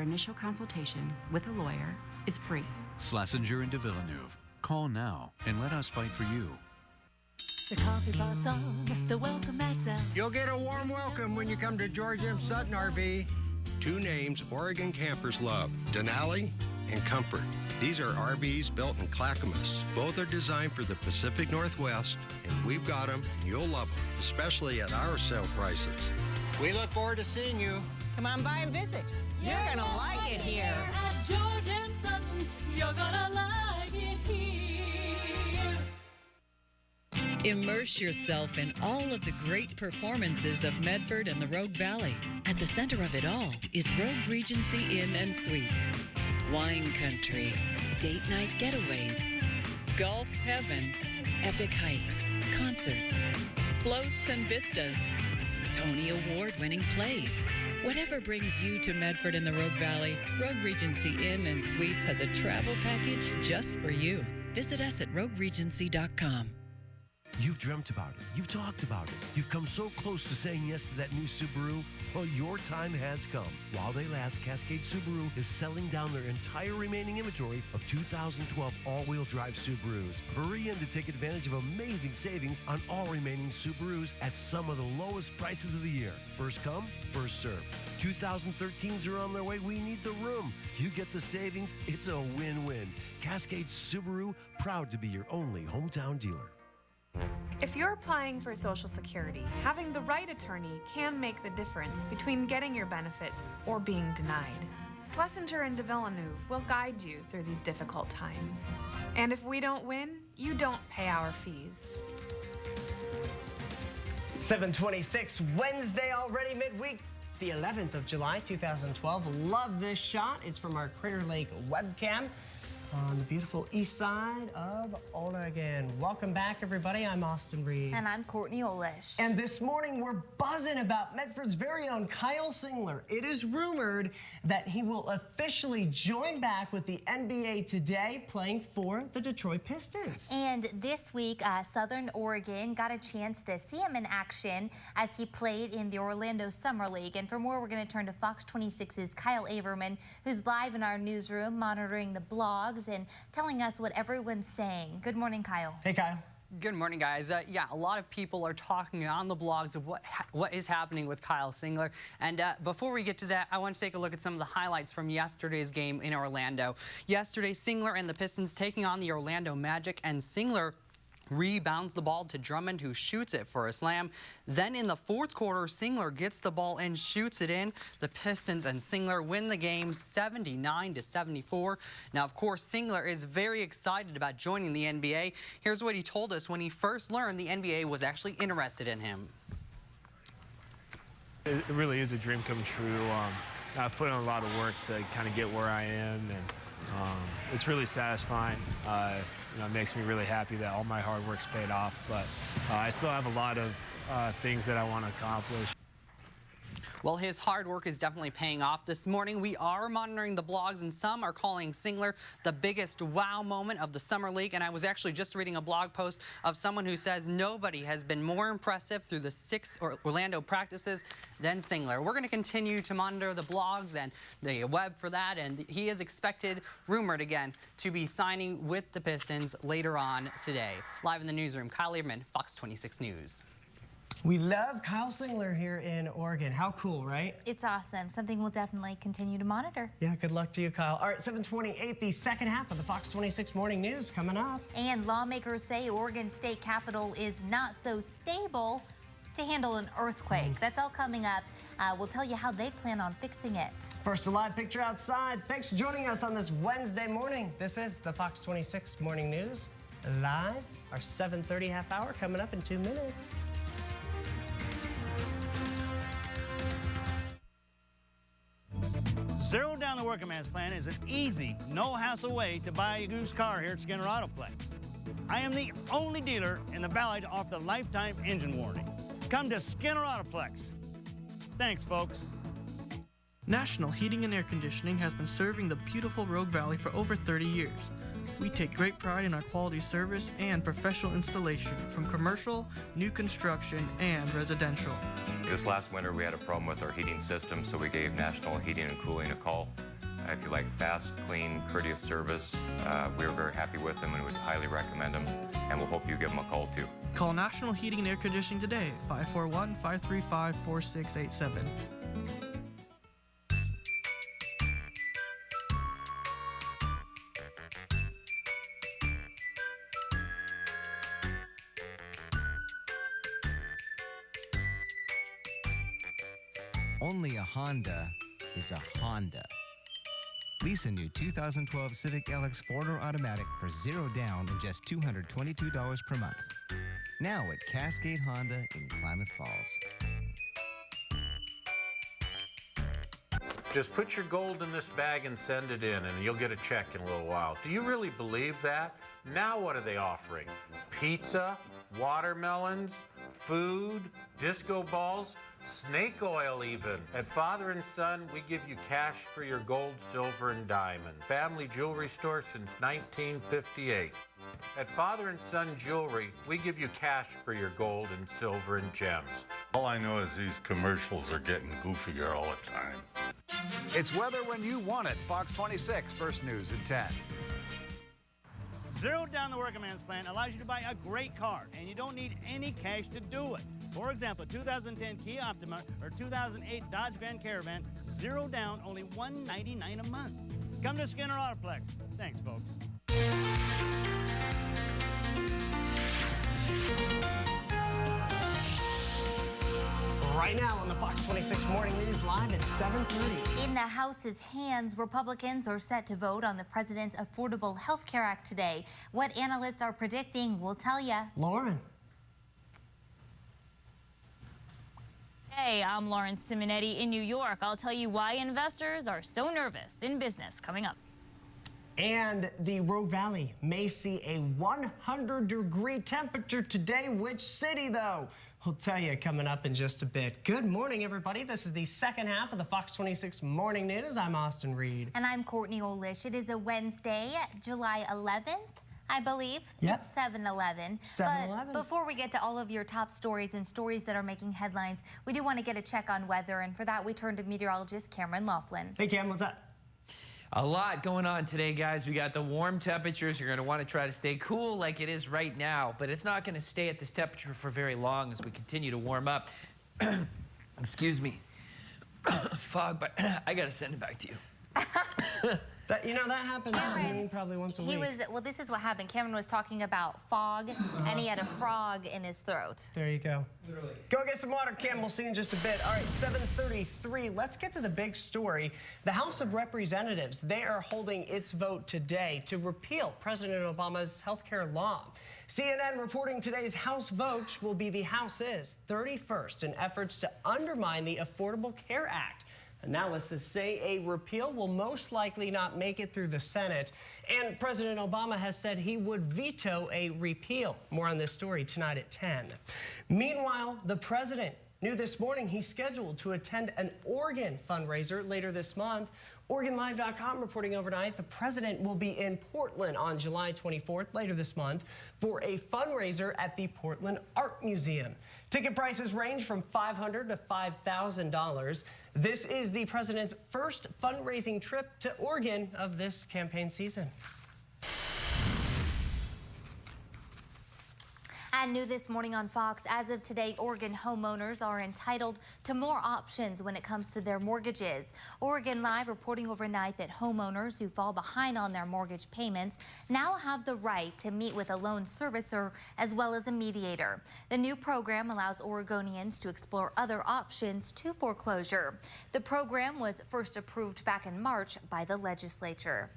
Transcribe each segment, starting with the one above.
Initial consultation with a lawyer is free. Schlesinger and de Villeneuve. Call now and let us fight for you. The coffee pot's on, the welcome mats out. You'll get a warm welcome when you come to George M. Sutton RV. Two names Oregon campers love, Denali and Comfort. These are RVs built in Clackamas. Both are designed for the Pacific Northwest, and we've got them. You'll love them, especially at our sale prices. We look forward to seeing you. Come on by and visit. You're gonna like it here. At George M. Sutton, you're gonna like it here. Immerse yourself in all of the great performances of Medford and the Rogue Valley. At the center of it all is Rogue Regency Inn and Suites. Wine country, date night getaways, golf heaven, epic hikes, concerts, floats and vistas, Tony Award-winning plays. Whatever brings you to Medford and the Rogue Valley, Rogue Regency Inn and Suites has a travel package just for you. Visit us at rogueregency.com. You've dreamt about it. You've talked about it. You've come so close to saying yes to that new Subaru. Well, your time has come. While they last, Cascade Subaru is selling down their entire remaining inventory of 2012 all-wheel drive Subarus. Hurry in to take advantage of amazing savings on all remaining Subarus at some of the lowest prices of the year. First come, first served. 2013s are on their way. We need the room. You get the savings. It's a win-win. Cascade Subaru, proud to be your only hometown dealer. If you're applying for Social Security, having the right attorney can make the difference between getting your benefits or being denied. Schlesinger and de Villeneuve will guide you through these difficult times. And if we don't win, you don't pay our fees. 7:26, Wednesday already midweek, the 11th of July, 2012. Love this shot. It's from our Crater Lake webcam on the beautiful east side of Oregon. Welcome back, everybody. I'm Austin Reed. And I'm Courtney Olish. And this morning, we're buzzing about Medford's very own Kyle Singler. It is rumored that he will officially join back with the NBA today, playing for the Detroit Pistons. And this week, Southern Oregon got a chance to see him in action as he played in the Orlando Summer League. And for more, we're going to turn to Fox 26's Kyle Averman, who's live in our newsroom monitoring the blogs and telling us what everyone's saying. Good morning, Kyle. Hey, Kyle. Good morning, guys. Yeah, a lot of people are talking on the blogs of what is happening with Kyle Singler. And before we get to that, I want to take a look at some of the highlights from yesterday's game in Orlando. Yesterday, Singler and the Pistons taking on the Orlando Magic, and Singler rebounds the ball to Drummond, who shoots it for a slam. Then in the fourth quarter, Singler gets the ball and shoots it in. The Pistons and Singler win the game 79-74. Now, of course, Singler is very excited about joining the NBA. Here's what he told us when he first learned the NBA was actually interested in him. It really is a dream come true. I've put in a lot of work to kind of get where I am, and it's really satisfying. It makes me really happy that all my hard work's paid off, but I still have a lot of things that I want to accomplish. Well, his hard work is definitely paying off. This morning, we are monitoring the blogs, and some are calling Singler the biggest wow moment of the Summer League. And I was actually just reading a blog post of someone who says nobody has been more impressive through the 6 Orlando practices than Singler. We're going to continue to monitor the blogs and the web for that, and he is expected, rumored again, to be signing with the Pistons later on today. Live in the newsroom, Kyle Lieberman, Fox 26 News. We love Kyle Singler here in Oregon. How cool, right? It's awesome. Something we'll definitely continue to monitor. Yeah, good luck to you, Kyle. All right, 7:28, the second half of the Fox 26 Morning News coming up. And lawmakers say Oregon State Capitol is not so stable to handle an earthquake. That's all coming up. We'll tell you how they plan on fixing it. First, a live picture outside. Thanks for joining us on this Wednesday morning. This is the Fox 26 Morning News live. Our 7:30 half hour coming up in 2 minutes. Zero down the working man's plan is an easy, no-hassle way to buy a used car here at Skinner Autoplex. I am the only dealer in the Valley to offer the lifetime engine warranty. Come to Skinner Autoplex. Thanks, folks. National Heating and Air Conditioning has been serving the beautiful Rogue Valley for over 30 years. We take great pride in our quality service and professional installation from commercial, new construction, and residential. This last winter we had a problem with our heating system, so we gave National Heating and Cooling a call. If you like fast, clean, courteous service, we were very happy with them and would highly recommend them, and we'll hope you give them a call too. Call National Heating and Air Conditioning today, 541-535-4687. Only a Honda is a Honda. Lease a new 2012 Civic LX 4-door automatic for $0 down and just $222 per month. Now at Cascade Honda in Klamath Falls. Just put your gold in this bag and send it in, and you'll get a check in a little while. Do you really believe that? Now what are they offering? Pizza, watermelons, food, disco balls, snake oil even. At Father and Son, we give you cash for your gold, silver, and diamond. Family jewelry store since 1958. At Father and Son Jewelry, we give you cash for your gold and silver and gems. All I know is these commercials are getting goofier all the time. It's weather when you want it. Fox 26, first news at 10. Zero down the working man's plan allows you to buy a great car, and you don't need any cash to do it. For example, 2010 Kia Optima or 2008 Dodge Grand Caravan, zero down, only $199 a month. Come to Skinner Autoplex. Thanks, folks. Right now on the Fox 26 Morning News live at 7:30. In the House's hands, Republicans are set to vote on the president's Affordable Health Care Act today. What analysts are predicting, we'll tell you. Lauren. Hey, I'm Lauren Simonetti in New York. I'll tell you why investors are so nervous in business coming up. And the Rogue Valley may see a 100-degree temperature today. Which city, though? We'll tell you coming up in just a bit. Good morning, everybody. This is the second half of the Fox 26 Morning News. I'm Austin Reed. And I'm Courtney Olish. It is a Wednesday, July 11th. I believe. Yep. It's 7-11. 7-11. But before we get to all of your top stories and stories that are making headlines, we do want to get a check on weather. And for that, we turn to meteorologist Cameron Laughlin. Hey, Cam, what's up? A lot going on today, guys. We got the warm temperatures. You're going to want to try to stay cool like it is right now, but it's not going to stay at this temperature for very long as we continue to warm up. Excuse me. Fog, but I got to send it back to you. That happens to me probably once a week. Well, this is what happened. Cameron was talking about fog, and he had a frog in his throat. There you go. Literally. Go get some water, Cam. We'll see you in just a bit. All right, 7:33. Let's get to the big story. The House of Representatives, they are holding its vote today to repeal President Obama's health care law. CNN reporting today's House vote will be the House's 31st in efforts to undermine the Affordable Care Act. Analysts say a repeal will most likely not make it through the Senate, and President Obama has said he would veto a repeal. More on this story tonight at 10. Meanwhile, the president knew this morning he's scheduled to attend an Oregon fundraiser later this month. OregonLive.com reporting overnight the president will be in Portland on July 24th, later this month, for a fundraiser at the Portland Art Museum. Ticket prices range from $500 to $5,000. This is the president's first fundraising trip to Oregon of this campaign season. And new this morning on Fox, as of today, Oregon homeowners are entitled to more options when it comes to their mortgages. Oregon Live reporting overnight that homeowners who fall behind on their mortgage payments now have the right to meet with a loan servicer as well as a mediator. The new program allows Oregonians to explore other options to foreclosure. The program was first approved back in March by the legislature.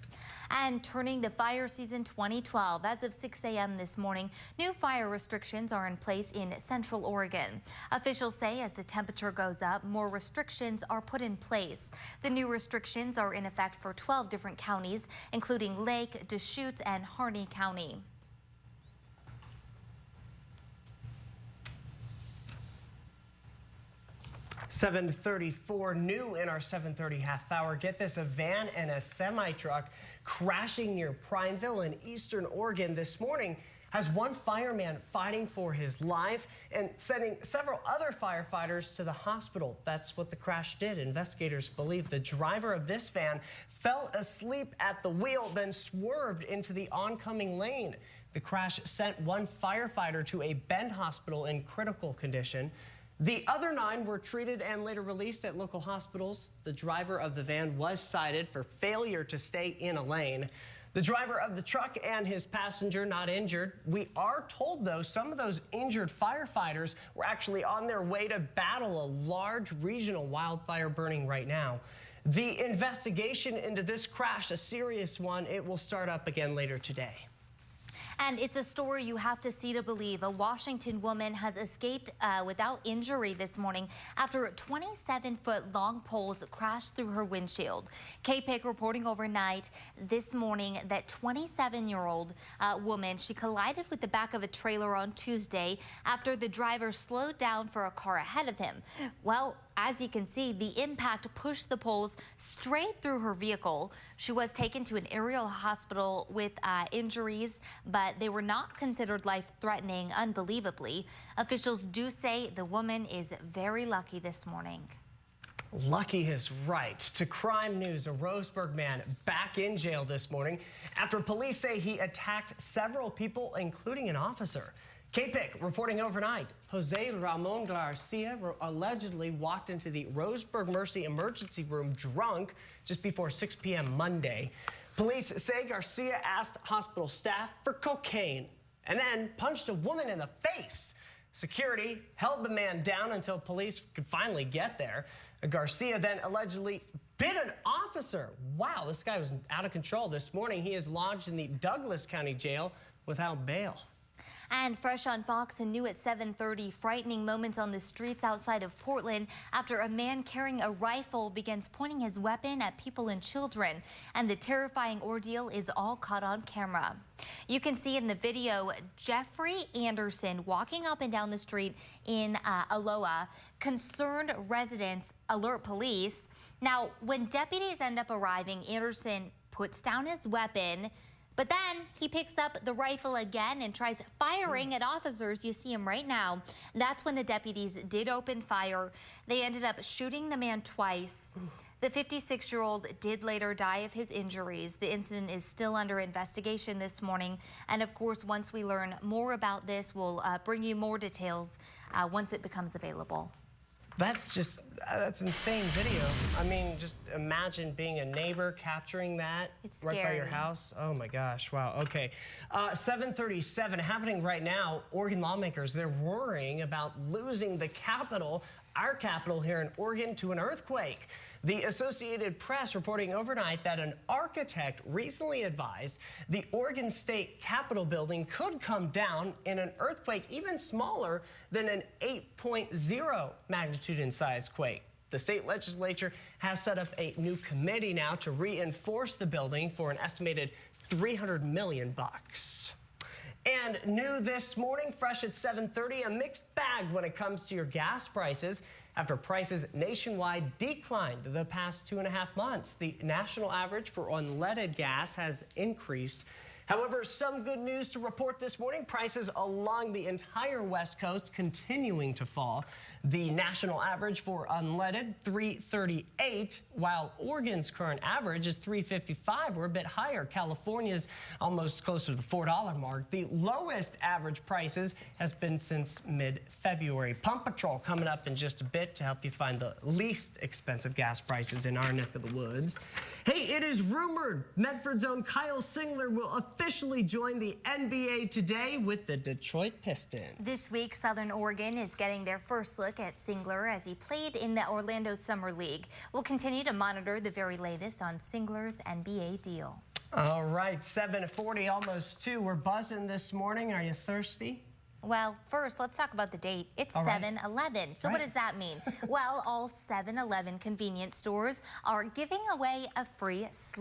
And turning to fire season 2012, as of 6 a.m. this morning, new fire restrictions are in place in Central Oregon. Officials say as the temperature goes up, more restrictions are put in place. The new restrictions are in effect for 12 different counties, including Lake, Deschutes, and Harney County. 7:34 new in our 7:30 half hour. Get this, a van and a semi-truck crashing near Prineville in eastern Oregon this morning has one fireman fighting for his life and sending several other firefighters to the hospital. That's what the crash did. Investigators believe the driver of this van fell asleep at the wheel, then swerved into the oncoming lane. The crash sent one firefighter to a Bend hospital in critical condition. The other 9 were treated and later released at local hospitals. The driver of the van was cited for failure to stay in a lane. The driver of the truck and his passenger not injured. We are told, though, some of those injured firefighters were actually on their way to battle a large regional wildfire burning right now. The investigation into this crash, a serious one, it will start up again later today. And it's a story you have to see to believe. A Washington woman has escaped without injury this morning after 27-foot long poles crashed through her windshield. KPIC reporting overnight this morning that 27-year-old woman, she collided with the back of a trailer on Tuesday after the driver slowed down for a car ahead of him. Well, as you can see, the impact pushed the poles straight through her vehicle. She was taken to an area hospital with injuries, but they were not considered life-threatening, unbelievably. Officials do say the woman is very lucky this morning. Lucky is right. To crime news, a Roseburg man back in jail this morning after police say he attacked several people, including an officer. KPIC reporting overnight, Jose Ramon Garcia allegedly walked into the Roseburg Mercy emergency room drunk just before 6 p.m. Monday. Police say Garcia asked hospital staff for cocaine and then punched a woman in the face. Security held the man down until police could finally get there. Garcia then allegedly bit an officer. Wow, this guy was out of control. This morning, he is lodged in the Douglas County Jail without bail. And fresh on Fox and new at 7:30, frightening moments on the streets outside of Portland after a man carrying a rifle begins pointing his weapon at people and children. And the terrifying ordeal is all caught on camera. You can see in the video Jeffrey Anderson walking up and down the street in Aloha. Concerned residents alert police. Now, when deputies end up arriving, Anderson puts down his weapon, but then he picks up the rifle again and tries firing at officers. You see him right now. That's when the deputies did open fire. They ended up shooting the man twice. The 56-year-old did later die of his injuries. The incident is still under investigation this morning. And of course, once we learn more about this, we'll bring you more details once it becomes available. That's insane video. I mean, just imagine being a neighbor capturing that right by your house. Oh my gosh, wow, okay. 7:37 happening right now. Oregon lawmakers, they're worrying about losing the capital, our capital here in Oregon, to an earthquake. The Associated Press reporting overnight that an architect recently advised the Oregon State Capitol building could come down in an earthquake even smaller than an 8.0 magnitude in size quake. The state legislature has set up a new committee now to reinforce the building for an estimated $300 million. And new this morning, fresh at 7:30, a mixed bag when it comes to your gas prices. After prices nationwide declined the past 2.5 months, the national average for unleaded gas has increased. However, some good news to report this morning. Prices along the entire West Coast continuing to fall. The national average for unleaded, $3.38, while Oregon's current average is $3.55. We're a bit higher. California's almost closer to the $4 mark. The lowest average prices has been since mid-February. Pump Patrol coming up in just a bit to help you find the least expensive gas prices in our neck of the woods. Hey, it is rumored Medford's own Kyle Singler will officially join the NBA today with the Detroit Pistons. This week, Southern Oregon is getting their first look at Singler as he played in the Orlando Summer League. We'll continue to monitor the very latest on Singler's NBA deal. All right, 7:40, almost 2. We're buzzing this morning. Are you thirsty? Well, first, let's talk about the date. It's 7-Eleven. So what does that mean? Well, all 7-Eleven convenience stores are giving away a free